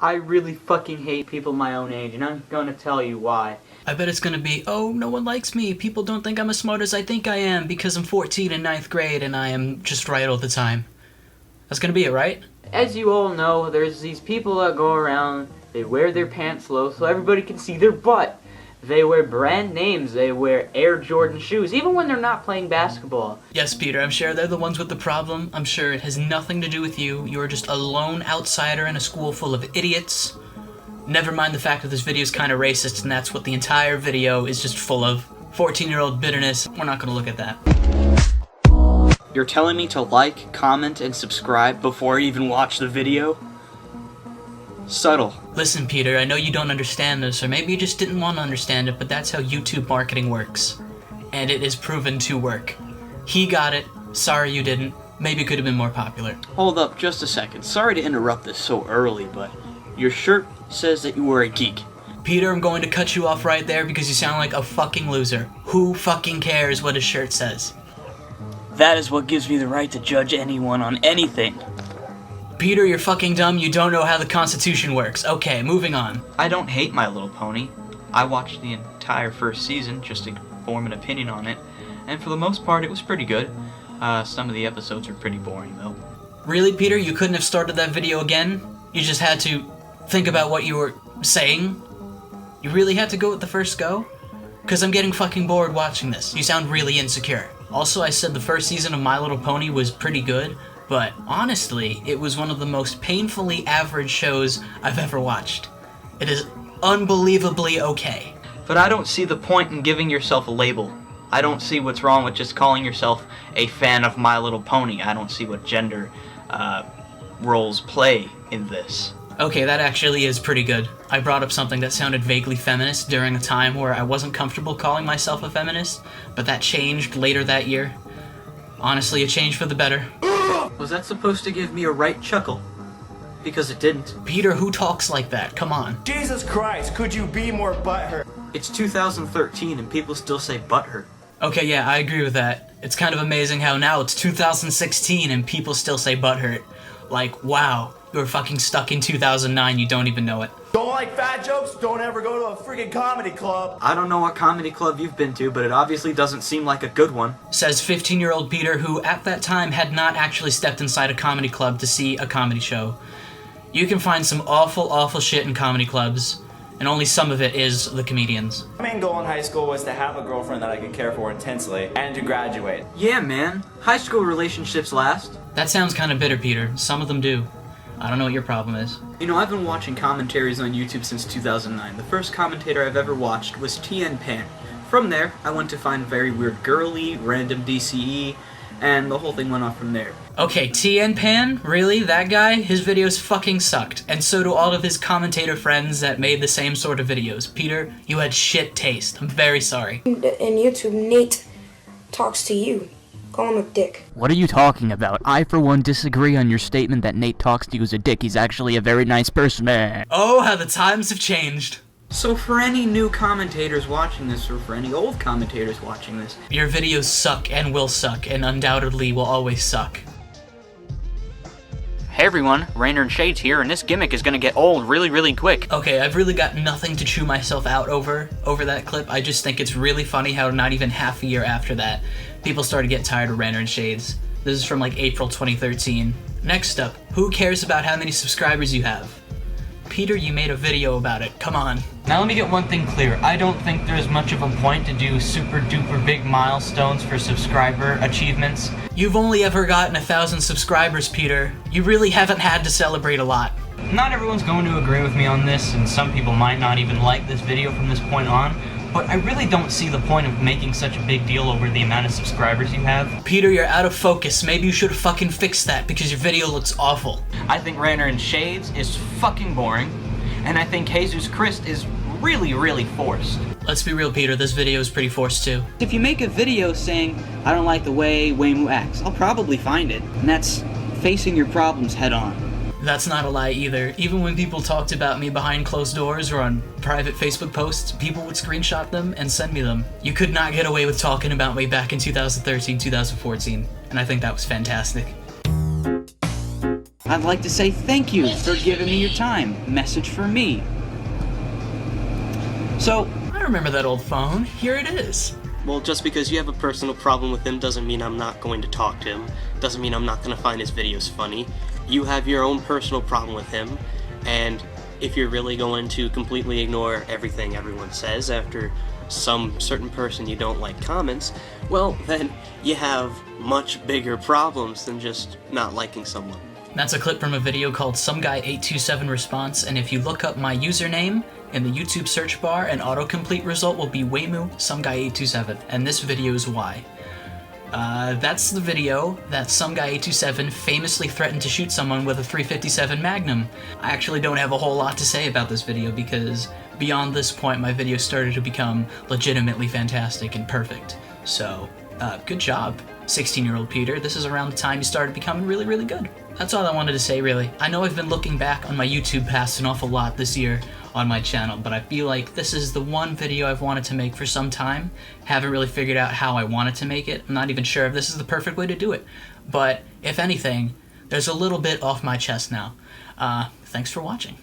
I really fucking hate people my own age, and I'm gonna tell you why. I bet it's gonna be, oh, no one likes me. People don't think I'm as smart as I think I am because I'm 14 in 9th grade and I am just right all the time. That's gonna be it, right? As you all know, there's these people that go around, they wear their pants low so everybody can see their butt. They wear brand names, they wear Air Jordan shoes, even when they're not playing basketball. Yes, Peter, I'm sure they're the ones with the problem. I'm sure it has nothing to do with you. You're just a lone outsider in a school full of idiots. Never mind the fact that this video is kind of racist, and that's what the entire video is just full of. 14-year-old bitterness. We're not gonna look at that. You're telling me to like, comment, and subscribe before I even watch the video? Subtle. Listen, Peter, I know you don't understand this, or maybe you just didn't want to understand it, but that's how YouTube marketing works. And it is proven to work. He got it. Sorry you didn't. Maybe it could have been more popular. Hold up just a second. Sorry to interrupt this so early, but your shirt says that you were a geek. Peter, I'm going to cut you off right there because you sound like a fucking loser. Who fucking cares what his shirt says? That is what gives me the right to judge anyone on anything. Peter, you're fucking dumb. You don't know how the Constitution works. Okay, moving on. I don't hate My Little Pony. I watched the entire first season just to form an opinion on it, and for the most part it was pretty good. Some of the episodes are pretty boring though. Really, Peter? You couldn't have started that video again? You just had to think about what you were saying? You really had to go with the first go? Because I'm getting fucking bored watching this. You sound really insecure. Also, I said the first season of My Little Pony was pretty good, but honestly, it was one of the most painfully average shows I've ever watched. It is unbelievably okay. But I don't see the point in giving yourself a label. I don't see what's wrong with just calling yourself a fan of My Little Pony. I don't see what gender roles play in this. Okay, that actually is pretty good. I brought up something that sounded vaguely feminist during a time where I wasn't comfortable calling myself a feminist, but that changed later that year. Honestly, it changed for the better. Was that supposed to give me a right chuckle? Because it didn't. Peter, who talks like that? Come on. Jesus Christ, could you be more butthurt? It's 2013 and people still say butthurt. Okay, yeah, I agree with that. It's kind of amazing how now it's 2016 and people still say butthurt. Like, wow, you're fucking stuck in 2009, you don't even know it. Don't like fat jokes? Don't ever go to a freaking comedy club. I don't know what comedy club you've been to, but it obviously doesn't seem like a good one. Says 15-year-old Peter, who at that time had not actually stepped inside a comedy club to see a comedy show. You can find some awful, awful shit in comedy clubs, and only some of it is the comedians. My main goal in high school was to have a girlfriend that I could care for intensely, and to graduate. Yeah, man. High school relationships last. That sounds kind of bitter, Peter. Some of them do. I don't know what your problem is. You know, I've been watching commentaries on YouTube since 2009. The first commentator I've ever watched was Tien Pan. From there, I went to find Very Weird Girly, Random DCE, and the whole thing went off from there. Okay, Tien Pan? Really? That guy? His videos fucking sucked. And so do all of his commentator friends that made the same sort of videos. Peter, you had shit taste. I'm very sorry. In YouTube, Nate talks to you. Call him a dick. What are you talking about? I, for one, disagree on your statement that Nate talks to you as a dick. He's actually a very nice person. Oh, how the times have changed. So for any new commentators watching this, or for any old commentators watching this, your videos suck and will suck, and undoubtedly will always suck. Hey everyone, Rainer and Shades here, and this gimmick is gonna get old really, really quick. Okay, I've really got nothing to chew myself out over that clip. I just think it's really funny how not even half a year after that, people started getting tired of Rainer and Shades. This is from like April 2013. Next up, who cares about how many subscribers you have? Peter, you made a video about it. Come on. Now let me get one thing clear. I don't think there's much of a point to do super duper big milestones for subscriber achievements. You've only ever gotten 1,000 subscribers, Peter. You really haven't had to celebrate a lot. Not everyone's going to agree with me on this, and some people might not even like this video from this point on, but I really don't see the point of making such a big deal over the amount of subscribers you have. Peter, you're out of focus. Maybe you should have fucking fixed that because your video looks awful. I think Rainer and Shades is fucking boring, and I think Jesus Christ is really, really forced. Let's be real, Peter, this video is pretty forced too. If you make a video saying, I don't like the way Waymu acts, I'll probably find it, and that's facing your problems head on. That's not a lie either. Even when people talked about me behind closed doors or on private Facebook posts, people would screenshot them and send me them. You could not get away with talking about me back in 2013, 2014, and I think that was fantastic. I'd like to say thank you for giving me your time. Message for me. So, I remember that old phone. Here it is. Well, just because you have a personal problem with him doesn't mean I'm not going to talk to him. Doesn't mean I'm not going to find his videos funny. You have your own personal problem with him, and if you're really going to completely ignore everything everyone says after some certain person you don't like comments, well, then you have much bigger problems than just not liking someone. That's a clip from a video called Some Guy 827 Response, and if you look up my username in the YouTube search bar, an autocomplete result will be Waymu Some Guy 827, and this video is why. That's the video that Some Guy 827 famously threatened to shoot someone with a .357 Magnum. I actually don't have a whole lot to say about this video because beyond this point my videos started to become legitimately fantastic and perfect. So, good job, 16-year-old Peter. This is around the time you started becoming really, really good. That's all I wanted to say, really. I know I've been looking back on my YouTube past an awful lot this year on my channel, but I feel like this is the one video I've wanted to make for some time. Haven't really figured out how I wanted to make it. I'm not even sure if this is the perfect way to do it. But, if anything, there's a little bit off my chest now. Thanks for watching.